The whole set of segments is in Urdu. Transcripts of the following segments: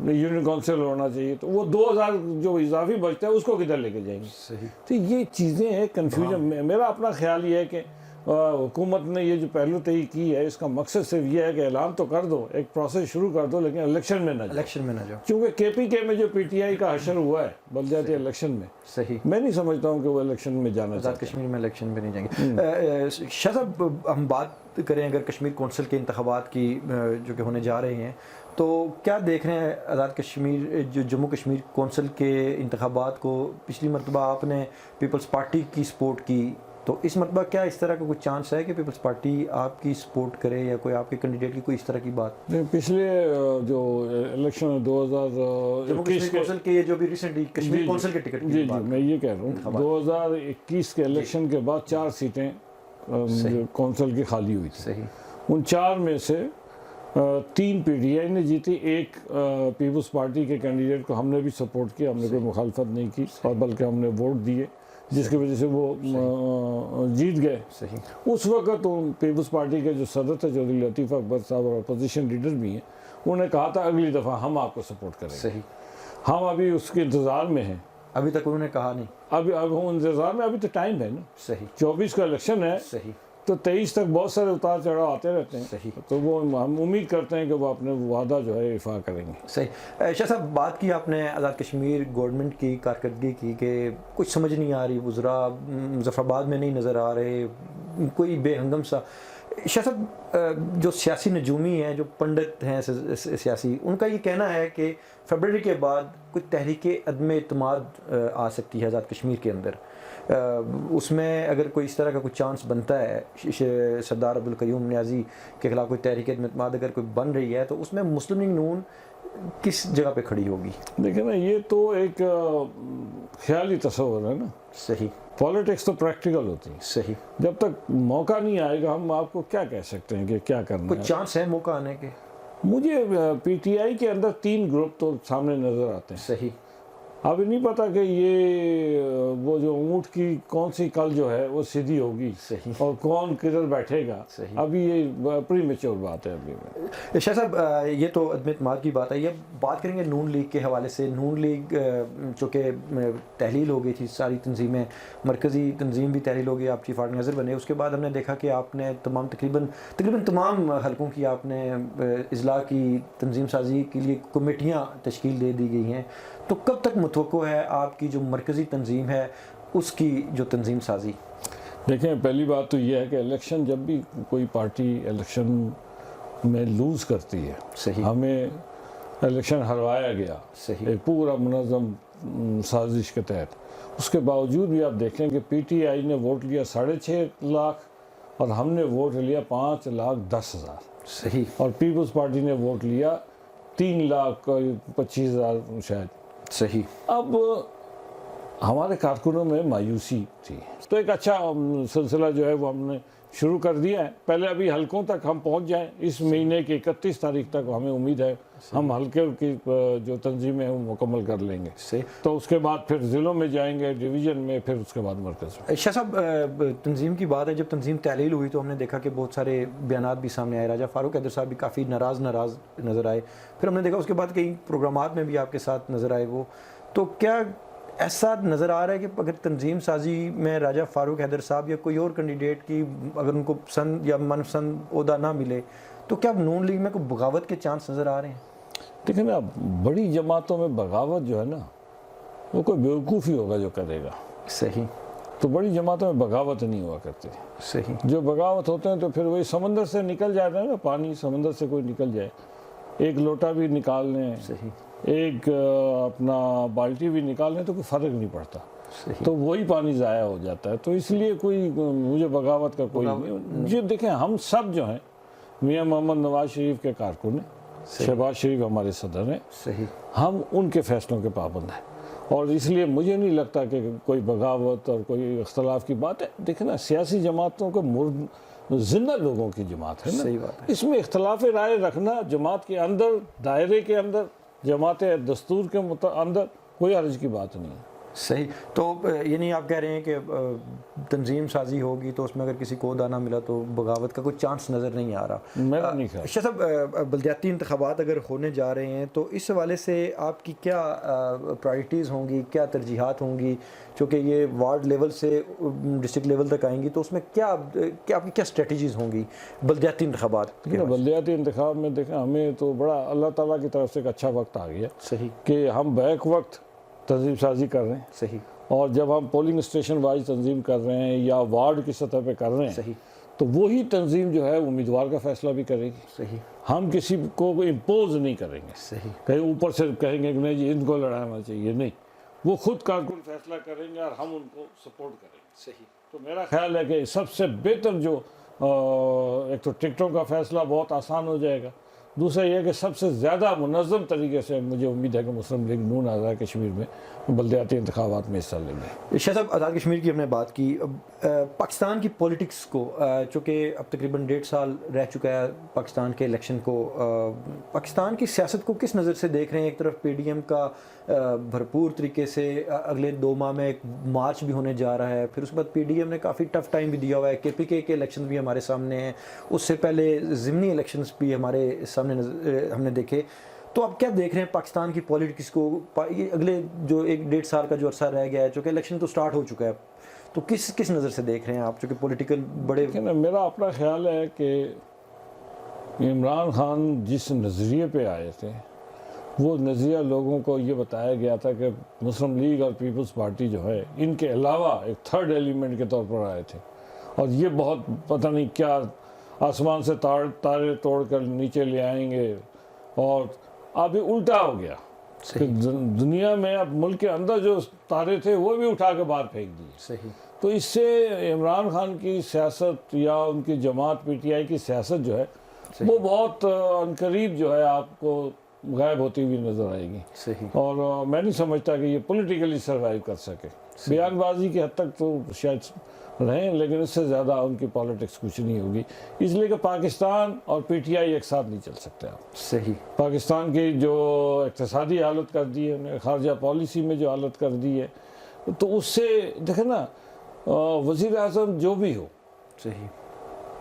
یونین کونسل ہونا چاہیے، تو وہ 2000 جو اضافی بچتا ہے اس کو کدھر لے کے جائیں گے؟ صحیح. تو یہ چیزیں ہیں کنفیوژن. میرا اپنا خیال یہ ہے کہ حکومت نے یہ جو پہلو طے کی ہے اس کا مقصد صرف یہ ہے کہ اعلان تو کر دو، ایک پروسیس شروع کر دو، لیکن الیکشن میں نہ جاؤ. الیکشن میں نہ جاؤ. چونکہ کے پی کے میں جو پی ٹی آئی کا حشر ہوا ہے بلدیاتی الیکشن میں، صحیح. میں نہیں سمجھتا ہوں کہ وہ الیکشن میں جانا آزاد چاہتے ہیں. کشمیر میں الیکشن پہ نہیں جائیں گے. شاہ صاحب ہم بات کریں اگر کشمیر کونسل کے انتخابات کی جو کہ ہونے جا رہے ہیں، تو کیا دیکھ رہے ہیں آزاد کشمیر جو جموں کشمیر کونسل کے انتخابات کو؟ پچھلی مرتبہ آپ نے پیپلز پارٹی کی سپورٹ کی، تو اس مرتبہ کیا اس طرح کا کوئی چانس ہے کہ پیپلز پارٹی آپ کی سپورٹ کرے یا کوئی آپ کے کینڈیڈیٹ کی کوئی اس طرح کی بات؟ پچھلے جو الیکشن جموں 2021 کشمیر کے، کونسل کے یہ جو بھی ریسنٹلی کشمیر کونسل کے ٹکٹ جی کی بات، میں یہ کہہ رہا ہوں 2021 کے الیکشن کے بعد 4 سیٹیں کونسل کی خالی ہوئی تھیں. صحیح. ان 4 میں سے 3 پی ٹی آئی نے جیتی، ایک پیپلز پارٹی کے کینڈیڈیٹ کو ہم نے بھی سپورٹ کیا، ہم نے کوئی مخالفت نہیں کی، اور بلکہ ہم نے ووٹ دیے جس کی وجہ سے وہ جیت گئے. صحیح. اس وقت پیپلز پارٹی کے جو صدر تھے چودھری لطیف اکبر صاحب اور اپوزیشن لیڈر بھی ہیں، انہوں نے کہا تھا اگلی دفعہ ہم آپ کو سپورٹ کریں گے. صحیح. ہم ابھی اس کے انتظار میں ہیں. ابھی تک انہوں نے کہا نہیں. اب ہم انتظار میں، ابھی تو ٹائم ہے نا. صحیح. 24 کا الیکشن ہے، صحیح. تو 23 تک بہت سارے اتار چڑھاؤ آتے رہتے ہیں. صحیح. تو وہ ہم امید کرتے ہیں کہ وہ اپنے وعدہ جو ہے افاع کریں گے. صحیح. شاہ صاحب بات کی آپ نے آزاد کشمیر گورنمنٹ کی کارکردگی کی کہ کچھ سمجھ نہیں آ رہی، وزراء مظفر آباد میں نہیں نظر آ رہے، کوئی بے ہنگم سا. شاہ صاحب جو سیاسی نجومی ہیں، جو پنڈت ہیں سیاسی، ان کا یہ کہنا ہے کہ فیبرری کے بعد کوئی تحریک عدم اعتماد آ سکتی ہے آزاد کشمیر کے اندر. اس میں اگر کوئی اس طرح کا کوئی چانس بنتا ہے، سردار عبدالقیوم نیازی کے خلاف کوئی تحریک عدم اعتماد اگر کوئی بن رہی ہے، تو اس میں مسلم لیگ نون کس جگہ پہ کھڑی ہوگی؟ دیکھیں نا، یہ تو ایک خیالی تصور ہے نا. صحیح. پالیٹکس تو پریکٹیکل ہوتی ہے. صحیح. جب تک موقع نہیں آئے گا ہم آپ کو کیا کہہ سکتے ہیں کہ کیا کرنا کوئی ہے. چانس ہے موقع آنے کے؟ مجھے پی ٹی آئی کے اندر 3 گروپ تو سامنے نظر آتے ہیں. صحیح. ابھی نہیں پتا کہ یہ وہ جو اونٹ کی کون سی کل جو ہے وہ سیدھی ہوگی. صحیح. اور کون کدھر بیٹھے گا. صحیح. ابھی یہ پری میچور بات ہے. ابھی شاہ صاحب یہ تو عدم اعتماد کی بات ہے. یہ بات کریں گے نون لیگ کے حوالے سے. نون لیگ چونکہ تحلیل ہو گئی تھی، ساری تنظیمیں، مرکزی تنظیم بھی تحلیل ہو گئی، آپ چیف آرگنائزر بنے. اس کے بعد ہم نے دیکھا کہ آپ نے تقریباً تمام حلقوں کی آپ نے اضلاع کی تنظیم سازی کے لیے کمیٹیاں تشکیل دے دی گئی ہیں. تو کب تک متوقع ہے آپ کی جو مرکزی تنظیم ہے اس کی جو تنظیم سازی؟ دیکھیں، پہلی بات تو یہ ہے کہ الیکشن، جب بھی کوئی پارٹی الیکشن میں لوز کرتی ہے، صحیح، ہمیں الیکشن ہروایا گیا صحیح، ایک پورا منظم سازش کے تحت، اس کے باوجود بھی آپ دیکھیں کہ پی ٹی آئی نے ووٹ لیا 6.5 لاکھ اور ہم نے ووٹ لیا 5,10,000. صحیح، اور پیپلز پارٹی نے ووٹ لیا 3,25,000 شاید. صحیح. اب ہمارے کارکنوں میں مایوسی تھی، تو ایک اچھا سلسلہ جو ہے وہ ہم نے شروع کر دیا ہے. پہلے ابھی حلقوں تک ہم پہنچ جائیں، اس مہینے کی 31 تاریخ تک ہمیں امید ہے ہم حلقے کی جو تنظیمیں ہیں وہ مکمل کر لیں گے. صحیح. تو اس کے بعد پھر ضلعوں میں جائیں گے، ڈویژن میں، پھر اس کے بعد مرکز میں. شاہ صاحب تنظیم کی بات ہے، جب تنظیم تحلیل ہوئی تو ہم نے دیکھا کہ بہت سارے بیانات بھی سامنے آئے. راجہ فاروق حیدر صاحب بھی کافی ناراض نظر آئے. پھر ہم نے دیکھا اس کے بعد کئی پروگرامات میں بھی آپ کے ساتھ نظر آئے وہ. تو کیا ایسا نظر آ رہا ہے کہ اگر تنظیم سازی میں راجہ فاروق حیدر صاحب یا کوئی اور کینڈیڈیٹ کی اگر ان کو پسند یا من پسند عہدہ نہ ملے تو کیا نون لیگ میں کوئی بغاوت کے چانس نظر آ رہے ہیں؟ دیکھیں نا، بڑی جماعتوں میں بغاوت جو ہے نا وہ کوئی بیوقوفی ہوگا جو کرے گا. صحیح. تو بڑی جماعتوں میں بغاوت نہیں ہوا کرتی. صحیح. جو بغاوت ہوتے ہیں تو پھر وہی سمندر سے نکل جاتا ہے نا، پانی سمندر سے کوئی نکل جائے، ایک لوٹا بھی نکال لیں، صحیح، ایک اپنا بالٹی بھی نکال لیں تو کوئی فرق نہیں پڑتا. صحیح. تو وہی پانی ضائع ہو جاتا ہے. تو اس لیے کوئی مجھے بغاوت کا کوئی نہیں. جو دیکھیں، ہم سب جو ہیں میاں محمد نواز شریف کے کارکن ہیں، شہباز شریف ہمارے صدر ہیں، صحیح، ہم ان کے فیصلوں کے پابند ہیں. اور اس لیے مجھے نہیں لگتا کہ کوئی بغاوت اور کوئی اختلاف کی بات ہے. دیکھیں نا، سیاسی جماعتوں کو زندہ لوگوں کی جماعت ہے نا، صحیح بات ہے. اس میں اختلاف رائے رکھنا جماعت کے اندر، دائرے کے اندر، جماعت دستور کے اندر کوئی حرج کی بات نہیں ہے. صحیح. تو یعنی آپ کہہ رہے ہیں کہ تنظیم سازی ہوگی تو اس میں اگر کسی کو عہدہ نہ ملا تو بغاوت کا کوئی چانس نظر نہیں آ رہا. میرا نہیں خیال. شاہ صاحب بلدیاتی انتخابات اگر ہونے جا رہے ہیں تو اس حوالے سے آپ کی کیا پرائرٹیز ہوں گی, کیا ترجیحات ہوں گی, چونکہ یہ وارڈ لیول سے ڈسٹرکٹ لیول تک آئیں گی تو اس میں کیا آپ کی کیا اسٹریٹجیز ہوں گی بلدیاتی انتخابات کے؟ بلدیاتی انتخاب میں دیکھیں ہمیں تو بڑا اللہ تعالیٰ کی طرف سے ایک اچھا وقت آ گیا صحیح کہ ہم بیک وقت تنظیم سازی کر رہے ہیں. صحیح. اور جب ہم پولنگ اسٹیشن وائز تنظیم کر رہے ہیں یا وارڈ کی سطح پہ کر رہے ہیں صحیح تو وہی تنظیم جو ہے امیدوار کا فیصلہ بھی کرے گی. صحیح. ہم کسی کو امپوز نہیں کریں گے. صحیح. کہیں اوپر سے کہیں گے کہ نہیں جی ان کو لڑانا چاہیے, نہیں, وہ خود کارکن فیصلہ کریں گے اور ہم ان کو سپورٹ کریں گے. صحیح. تو میرا خیال ہے کہ سب سے بہتر جو ایک تو ٹکٹوں کا فیصلہ بہت آسان ہو جائے گا, دوسرا یہ کہ سب سے زیادہ منظم طریقے سے مجھے امید ہے کہ مسلم لیگ نون آزاد کشمیر میں بلدیاتی انتخابات میں حصہ لیں گے. شاہ صاحب آزاد کشمیر کی ہم نے بات کی, پاکستان کی پولیٹکس کو چونکہ اب تقریباً 1.5 سال رہ چکا ہے پاکستان کے الیکشن کو, پاکستان کی سیاست کو کس نظر سے دیکھ رہے ہیں؟ ایک طرف پی ڈی ایم کا بھرپور طریقے سے اگلے 2 ماہ میں ایک مارچ بھی ہونے جا رہا ہے, پھر اس کے بعد پی ڈی ایم نے کافی ٹف ٹائم بھی دیا ہوا ہے, کے پی کے الیکشن بھی ہمارے سامنے ہیں, اس سے پہلے ضمنی الیکشنز بھی ہمارے سامنے ہم نے دیکھے. تو آپ کیا دیکھ رہے ہیں پاکستان کی پولیٹکس کو اگلے جو 1.5 سال کا جو عرصہ رہ گیا ہے, چونکہ الیکشن تو سٹارٹ ہو چکا ہے, تو کس نظر سے دیکھ رہے ہیں آپ چونکہ پولیٹیکل بڑے؟ میرا اپنا خیال ہے کہ عمران خان جس نظریے پہ آئے تھے وہ نظریہ لوگوں کو یہ بتایا گیا تھا کہ مسلم لیگ اور پیپلز پارٹی جو ہے ان کے علاوہ ایک تھرڈ ایلیمنٹ کے طور پر آئے تھے, اور یہ بہت پتہ نہیں کیا آسمان سے تارے توڑ کر نیچے لے آئیں گے, اور ابھی الٹا ہو گیا کہ دنیا میں اب ملک کے اندر جو تارے تھے وہ بھی اٹھا کے باہر پھینک دیے. صحیح. تو اس سے عمران خان کی سیاست یا ان کی جماعت پی ٹی آئی کی سیاست جو ہے وہ بہت عنقریب جو ہے آپ کو غائب ہوتی ہوئی نظر آئے گی. صحیح. اور میں نہیں سمجھتا کہ یہ پولیٹیکلی سروائیو کر سکے. بیان بازی کی حد تک تو شاید رہیں, لیکن اس سے زیادہ ان کی پالیٹکس کچھ نہیں ہوگی, اس لیے کہ پاکستان اور پی ٹی آئی ایک ساتھ نہیں چل سکتے آپ. صحیح. پاکستان کی جو اقتصادی حالت کر دی ہے, خارجہ پالیسی میں جو حالت کر دی ہے, تو اس سے دیکھیں نا وزیر اعظم جو بھی ہو, صحیح,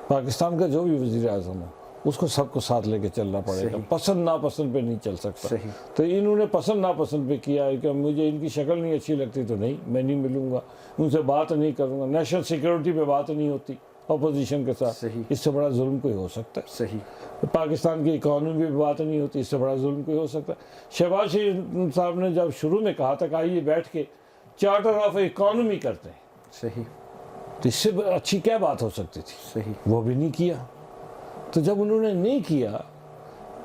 پاکستان کا جو بھی وزیر اعظم ہو اس کو سب کو ساتھ لے کے چلنا پڑے گا, پسند ناپسند پہ نہیں چل سکتا. صحیح. تو انہوں نے پسند ناپسند پہ کیا ہے کہ مجھے ان کی شکل نہیں اچھی لگتی تو نہیں, میں نہیں ملوں گا, ان سے بات نہیں کروں گا, نیشنل سیکیورٹی پہ بات نہیں ہوتی اپوزیشن کے ساتھ. صحیح. اس سے بڑا ظلم کوئی ہو سکتا ہے؟ صحیح. پاکستان کی اکانومی پہ بات نہیں ہوتی, اس سے بڑا ظلم کوئی ہو سکتا ہے؟ شہباز شریف صاحب نے جب شروع میں کہا تھا کہ آئیے بیٹھ کے چارٹر آف اکانومی کرتے ہیں, صحیح, تو اس سے اچھی کیا بات ہو سکتی تھی؟ صحیح. وہ بھی نہیں کیا. تو جب انہوں نے نہیں کیا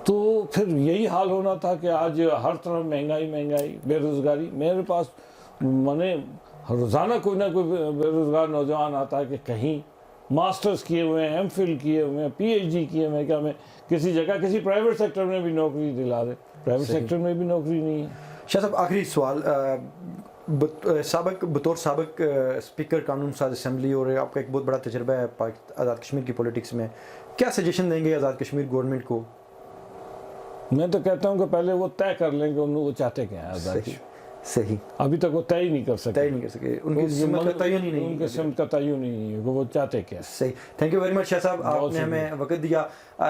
تو پھر یہی حال ہونا تھا کہ آج ہر طرف مہنگائی, بے روزگاری. میرے پاس روزانہ کوئی نہ کوئی بے روزگار نوجوان آتا ہے کہ کہیں ماسٹرز کیے ہوئے ہیں, ایم فل کیے ہوئے ہیں, پی ایچ ڈی کیے ہوئے ہیں, کہ ہمیں کسی جگہ کسی پرائیویٹ سیکٹر میں بھی نوکری دلا دے. پرائیویٹ سیکٹر میں بھی نوکری نہیں ہے. شاہ صاحب آخری سوال, بطور سابق اسپیکر قانون ساز اسمبلی, اور آپ کا ایک بہت بڑا تجربہ ہے آزاد کشمیر کی پولیٹکس میں, کیا سجیشن دیں گے آزاد کشمیر گورنمنٹ کو؟ میں تو کہتا ہوں کہ پہلے وہ طے کر لیں کہ وہ چاہتے کیا ہے آزاد کشمیر. صحیح. ابھی تک وہ طے ہی نہیں کر سکے. ان کی سمت کا تعین ہی نہیں. ان کی سمت کا تعین ہی نہیں ہے کہ وہ چاہتے کیا. صحیح. تھینک یو ویری مچ شاہ صاحب, آپ نے ہمیں وقت دیا.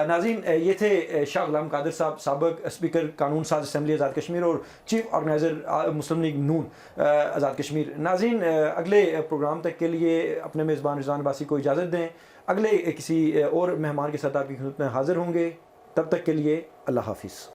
ناظرین, یہ تھے شاہ غلام قادر صاحب, سابق اسپیکر قانون ساز اسمبلی آزاد کشمیر اور چیف آرگنائزر مسلم لیگ نون آزاد کشمیر. ناظرین, اگلے پروگرام تک کے لیے اپنے میزبان رضوان عباسی کو اجازت دیں. اگلے کسی اور مہمان کے ساتھ آپ کی خدمت میں حاضر ہوں گے. تب تک کے لیے اللہ حافظ.